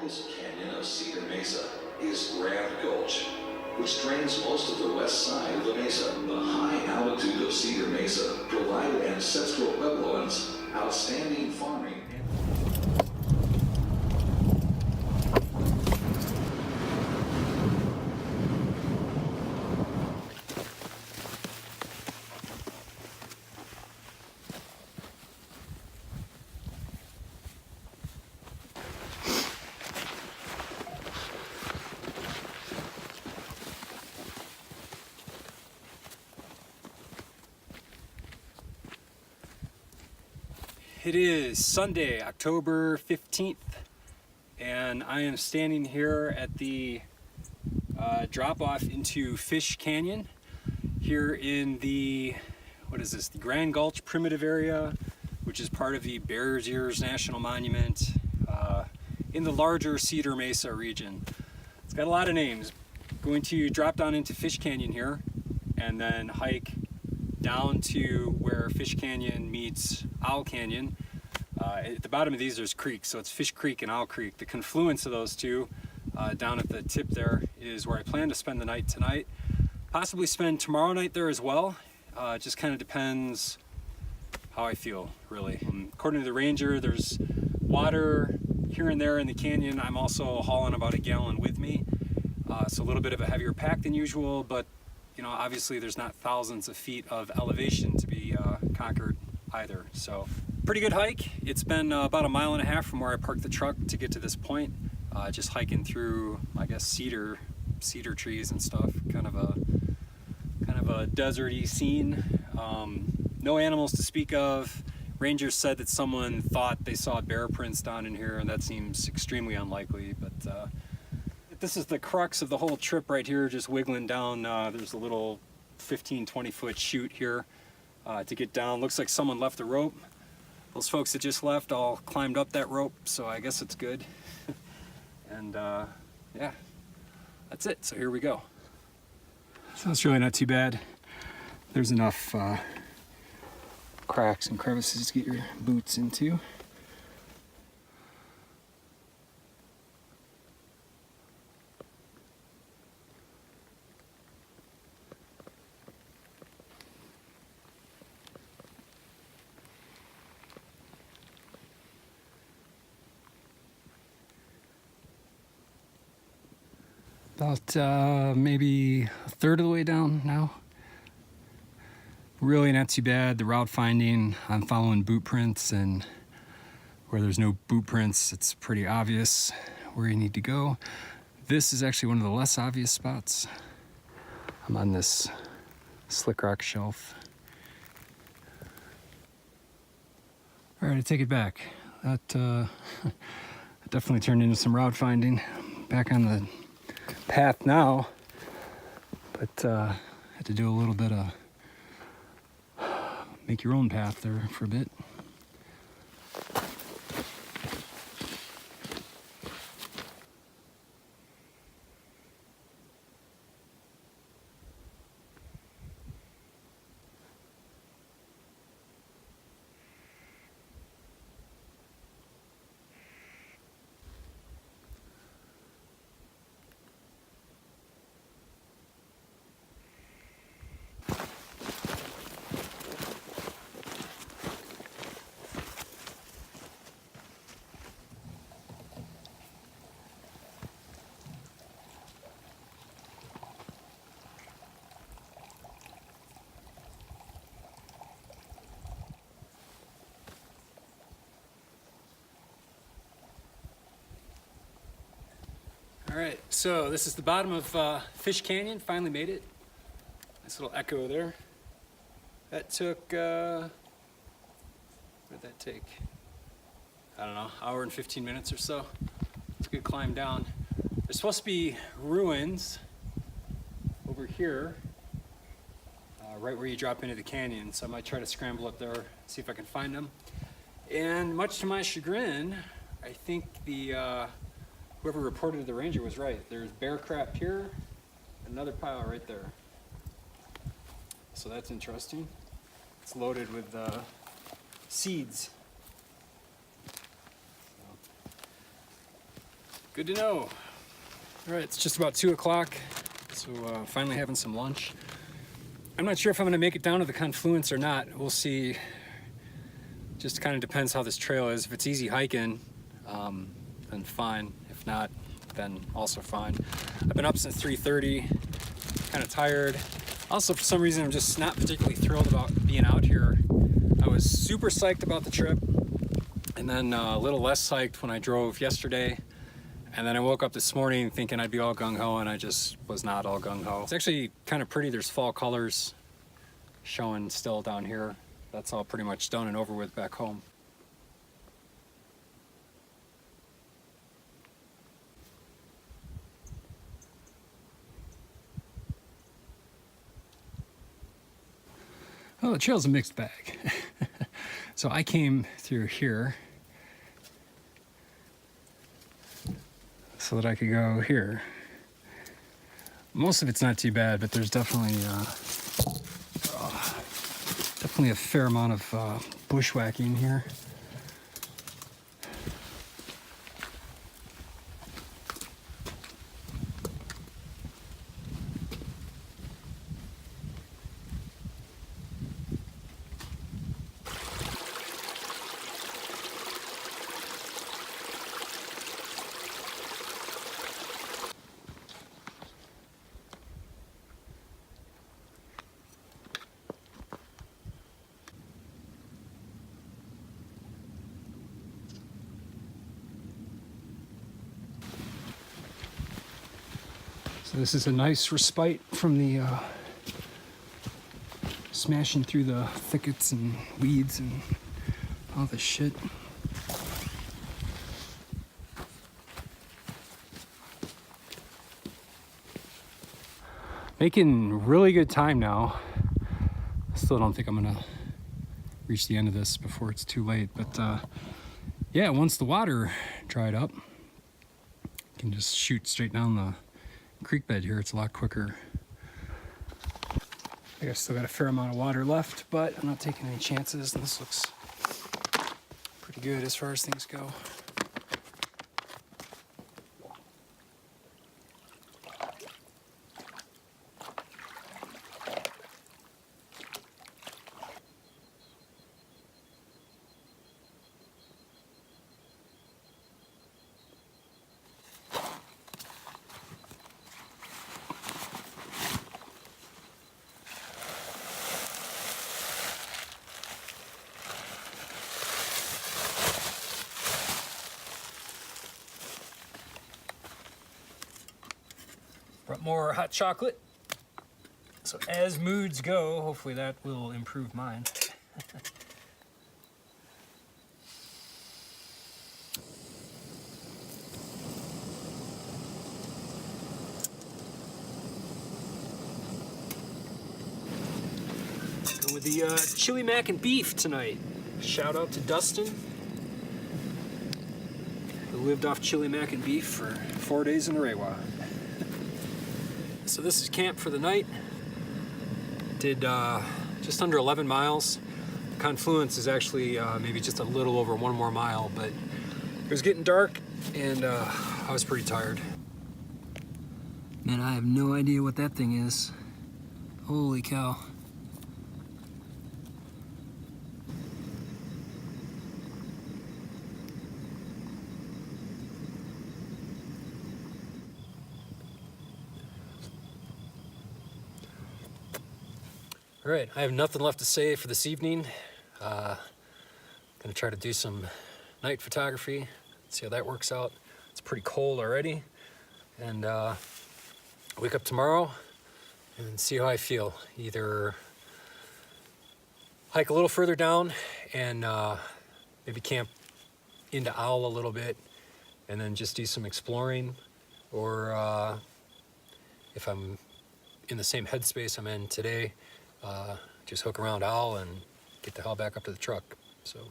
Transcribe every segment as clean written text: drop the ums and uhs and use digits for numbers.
longest canyon of Cedar Mesa is Grand Gulch, which drains most of the west side of the mesa. The high altitude of Cedar Mesa provided ancestral Puebloans outstanding farming. It is Sunday, October 15th, and I am standing here at the drop-off into Fish Canyon here in the, the Grand Gulch Primitive Area, which is part of the Bears Ears National Monument in the larger Cedar Mesa region. It's got a lot of names. Going to drop down into Fish Canyon here and then hike down to where Fish Canyon meets Owl Canyon. At the bottom of these there's creeks, so it's Fish Creek and Owl Creek. The confluence of those two down at the tip there is where I plan to spend the night tonight. Possibly spend tomorrow night there as well. It just kind of depends how I feel, really. According to the ranger, there's water here and there in the canyon. I'm also hauling about a gallon with me, so a little bit of a heavier pack than usual, but you know, obviously there's not thousands of feet of elevation to be conquered either. So pretty good hike. It's been about a mile and a half from where I parked the truck to get to this point. Just hiking through, I guess, cedar trees and stuff. Kind of a deserty scene. No animals to speak of. Rangers said that someone thought they saw bear prints down in here, and that seems extremely unlikely. But this is the crux of the whole trip right here, just wiggling down. There's a little 15-20 foot chute here to get down. Looks like someone left the rope. Those folks that just left all climbed up that rope, so I guess it's good. And yeah, that's it. So here we go. So it's really not too bad. There's enough cracks and crevices to get your boots into. About maybe a third of the way down now. Really not too bad. The route finding, I'm following boot prints, and where there's no boot prints, it's pretty obvious where you need to go. This is actually one of the less obvious spots. I'm on this slick rock shelf. All right, I take it back. That definitely turned into some route finding. Back on the path now, but had to do a little bit of make your own path there for a bit. All right, so this is the bottom of Fish Canyon. Finally made it. Nice little echo there. That took, what did that take? I don't know, hour and 15 minutes or so. It's a good climb down. There's supposed to be ruins over here, right where you drop into the canyon. So I might try to scramble up there, see if I can find them. And much to my chagrin, I think the whoever reported to the ranger was right. There's bear crap here, another pile right there. So that's interesting. It's loaded with seeds. So, Good to know. All right, it's just about 2 o'clock, so finally having some lunch. I'm not sure if I'm gonna make it down to the confluence or not. We'll see. Just kind of depends how this trail is. If it's easy hiking, then fine. If not, then also fine. I've been up since 3:30, kind of tired. Also, for some reason, I'm just not particularly thrilled about being out here. I was super psyched about the trip, and then a little less psyched when I drove yesterday. And then I woke up this morning thinking I'd be all gung-ho, and I just was not all gung-ho. It's actually kind of pretty. There's fall colors showing still down here. That's all pretty much done and over with back home. Well, the trail's a mixed bag. So I came through here so that I could go here. Most of it's not too bad, but there's definitely a fair amount of bushwhacking here. So this is a nice respite from the smashing through the thickets and weeds and all this shit. Making really good time now. I still don't think I'm gonna reach the end of this before it's too late, but yeah, once the water dried up, you can just shoot straight down the creek bed here. It's a lot quicker. I guess still got a fair amount of water left, but I'm not taking any chances. And this looks pretty good as far as things go. Brought more hot chocolate. So as moods go, hopefully that will improve mine. Go with the chili mac and beef tonight. Shout out to Dustin, who lived off chili mac and beef for 4 days in a row. So this is camp for the night. Did just under 11 miles. Confluence is actually maybe just a little over 1 more mile, but it was getting dark and I was pretty tired. Man, I have no idea what that thing is. Holy cow. All right, I have nothing left to say for this evening. Gonna try to do some night photography, see how that works out. It's pretty cold already, and wake up tomorrow and see how I feel. Either hike a little further down and maybe camp into Owl a little bit, and then just do some exploring, or if I'm in the same headspace I'm in today, just hook around Owl and get the hell back up to the truck. So,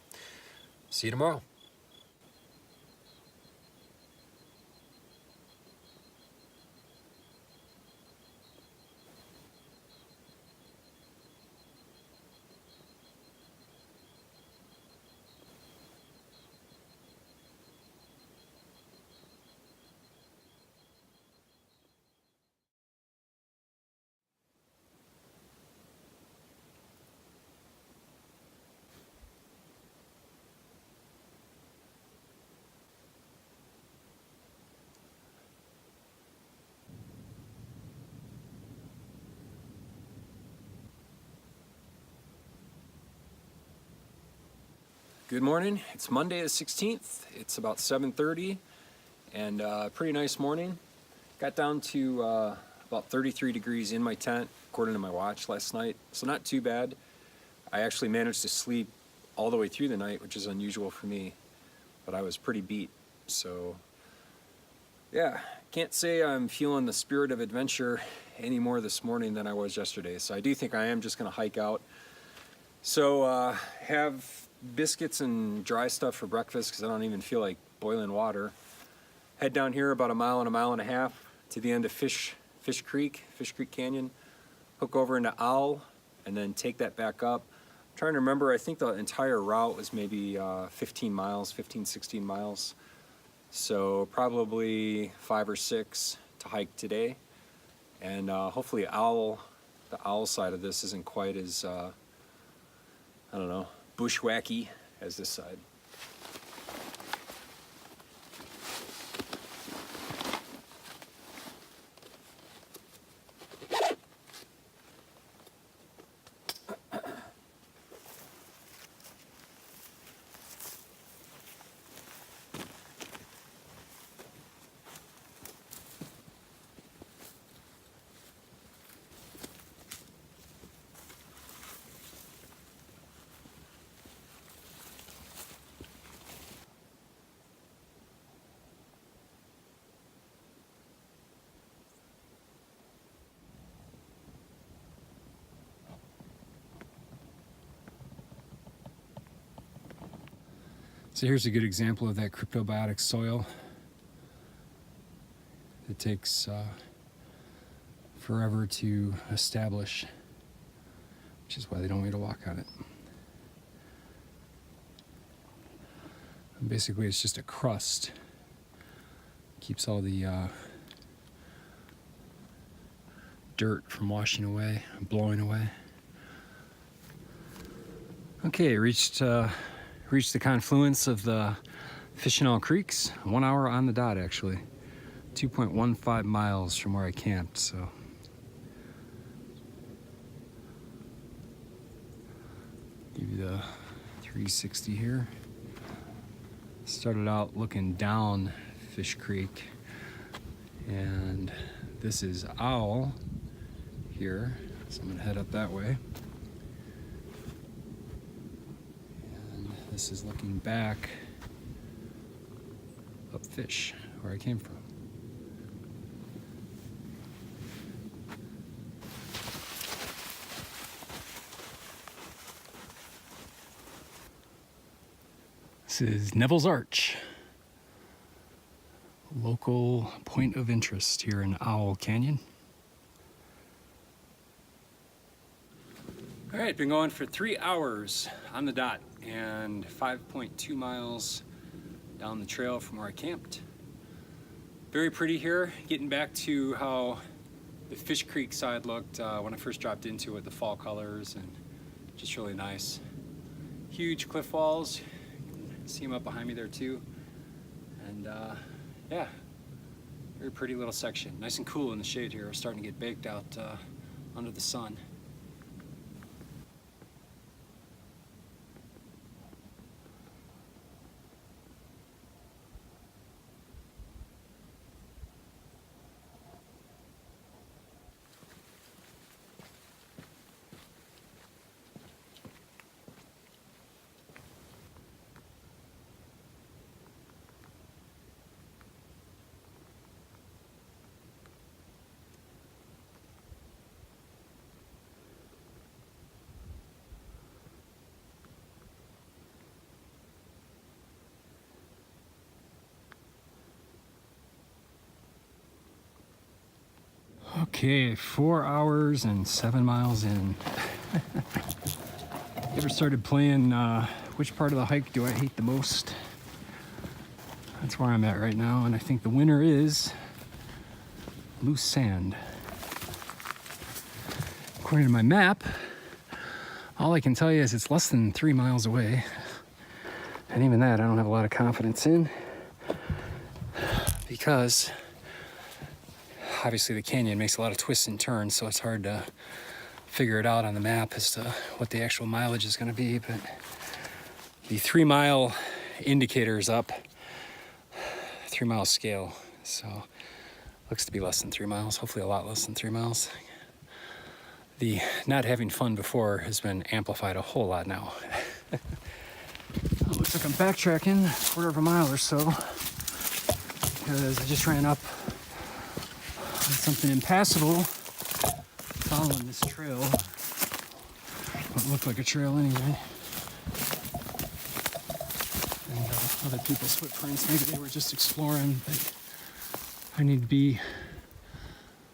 see you tomorrow. Good morning. It's Monday the 16th. It's about 7:30 and pretty nice morning. Got down to about 33 degrees in my tent according to my watch last night, so not too bad. I actually managed to sleep all the way through the night, which is unusual for me, but I was pretty beat. So yeah, can't say I'm feeling the spirit of adventure any more this morning than I was yesterday. So I do think I am just going to hike out. So have biscuits and dry stuff for breakfast because I don't even feel like boiling water. Head down here about a mile and a half to the end of Fish Creek Canyon. Hook over into Owl and then take that back up. I'm trying to remember, I think the entire route was maybe 16 miles. So probably 5 or 6 to hike today. And hopefully the Owl side of this isn't quite as, I don't know, bushwhacky as this side. So here's a good example of that cryptobiotic soil. It takes forever to establish, which is why they don't want you to walk on it. And basically, it's just a crust. Keeps all the dirt from washing away, blowing away. Okay, reached the confluence of the Fish and All Creeks, 1 hour on the dot actually. 2.15 miles from where I camped, so. Give you the 360 here. Started out looking down Fish Creek, and this is Owl here, so I'm gonna head up that way. This is looking back up Fish, where I came from. This is Neville's Arch, local point of interest here in Owl Canyon. All right, been going for 3 hours on the dot and 5.2 miles down the trail from where I camped. Very pretty here, getting back to how the Fish Creek side looked when I first dropped into it, the fall colors, and just really nice. Huge cliff walls, you can see them up behind me there too. And yeah, very pretty little section. Nice and cool in the shade here. We're starting to get baked out under the sun. Okay, 4 hours and 7 miles in. You ever started playing which part of the hike do I hate the most? That's where I'm at right now, and I think the winner is loose sand. According to my map, all I can tell you is it's less than 3 miles away. And even that I don't have a lot of confidence in, because obviously the canyon makes a lot of twists and turns, so it's hard to figure it out on the map as to what the actual mileage is going to be. But the 3 mile indicator is up. 3 mile scale. So looks to be less than 3 miles, hopefully a lot less than 3 miles. The not having fun before has been amplified a whole lot now. Looks like I'm backtracking a quarter of a mile or so because I just ran up on something impassable following this trail. What looked like a trail anyway. And other people's footprints, maybe they were just exploring, but I need to be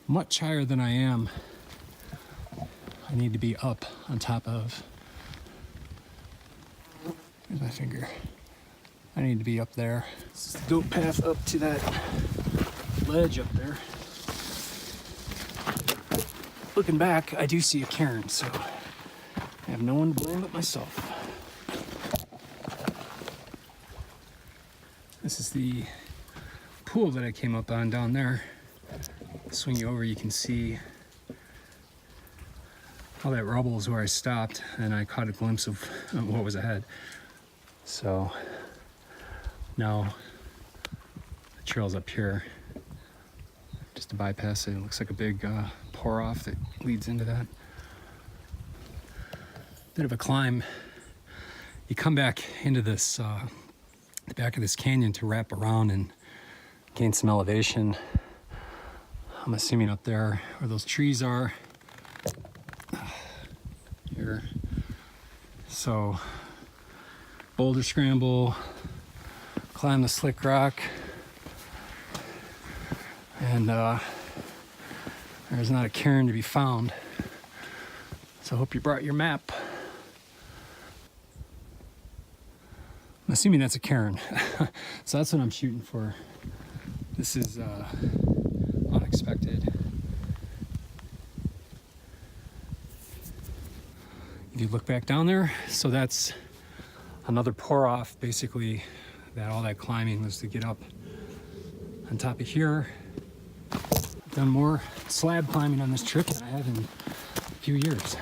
much higher than I am. I need to be up on top of, here's my finger. I need to be up there. This is the goat path up to that ledge up there. Looking back, I do see a cairn, so I have no one to blame but myself. This is the pool that I came up on down there. Swing you over, you can see all that rubble is where I stopped, and I caught a glimpse of what was ahead. So now the trail's up here. Just to bypass it, it looks like a big pour off that leads into that. Bit of a climb. You come back into this, the back of this canyon to wrap around and gain some elevation. I'm assuming up there where those trees are. Here. So, boulder scramble, climb the slick rock, and there's not a cairn to be found. So I hope you brought your map. I'm assuming that's a cairn. So that's what I'm shooting for. This is unexpected. If you look back down there, so that's another pour off, basically, that all that climbing was to get up on top of here. I've done more slab climbing on this trip than I have in a few years.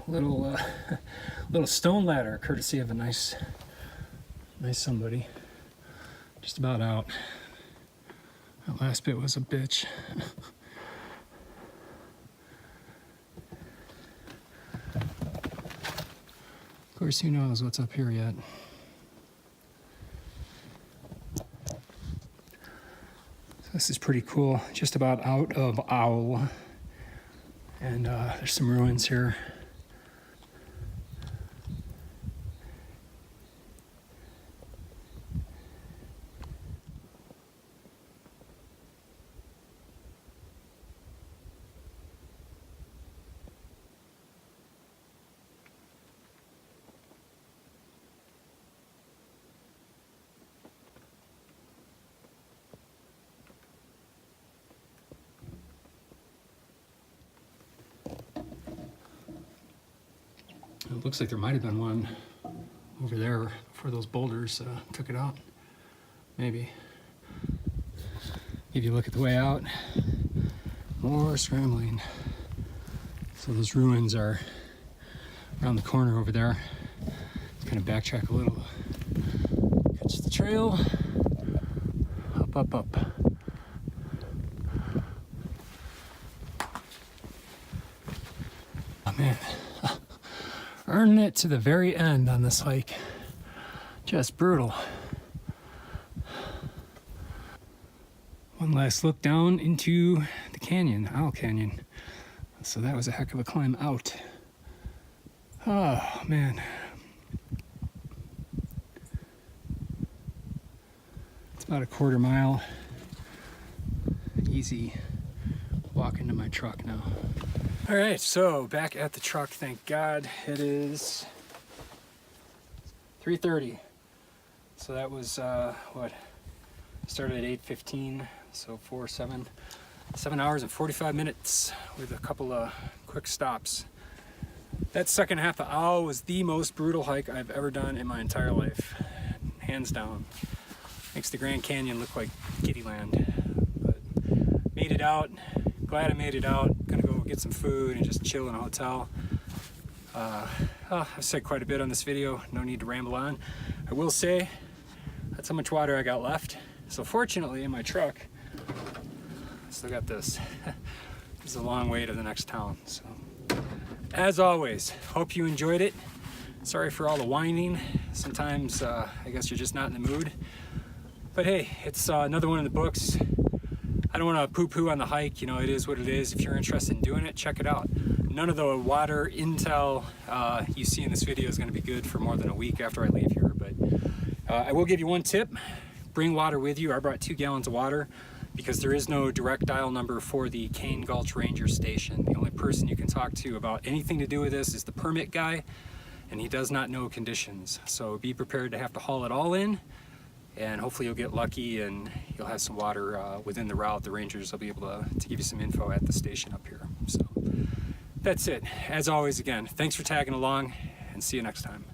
Little stone ladder, courtesy of a nice somebody. Just about out. That last bit was a bitch. Of course, who knows what's up here yet. So this is pretty cool. Just about out of Owl. And there's some ruins here. It looks like there might have been one over there before those boulders took it out. Maybe. If you look at the way out, more scrambling. So those ruins are around the corner over there. Kind of backtrack a little. Catch the trail. Up, up, up. Oh man. Earning it to the very end on this hike. Just brutal. One last look down into the canyon, Owl Canyon. So that was a heck of a climb out. Oh man. It's about a quarter mile. Easy walk into my truck now. All right, so back at the truck, thank God. It is 3:30. So that was, what? Started at 8:15, so 7 hours and 45 minutes with a couple of quick stops. That second half of Owl was the most brutal hike I've ever done in my entire life, hands down. Makes the Grand Canyon look like Kittyland. But made it out. Glad I made it out. Gonna go get some food and just chill in a hotel. I've said quite a bit on this video, no need to ramble on. I will say that's how much water I got left. So fortunately in my truck, I still got this. This is a long way to the next town. So as always, hope you enjoyed it. Sorry for all the whining. Sometimes I guess you're just not in the mood. But hey, it's another one in the books. I don't want to poo-poo on the hike, you know, it is what it is. If you're interested in doing it, check it out. None of the water intel you see in this video is going to be good for more than a week after I leave here, but I will give you one tip. Bring water with you. I brought 2 gallons of water because there is no direct dial number for the Cane Gulch Ranger Station. The only person you can talk to about anything to do with this is the permit guy, and he does not know conditions. So be prepared to have to haul it all in, and hopefully you'll get lucky and you'll have some water within the route. The rangers will be able to give you some info at the station up here. So that's it. As always, again, thanks for tagging along, and see you next time.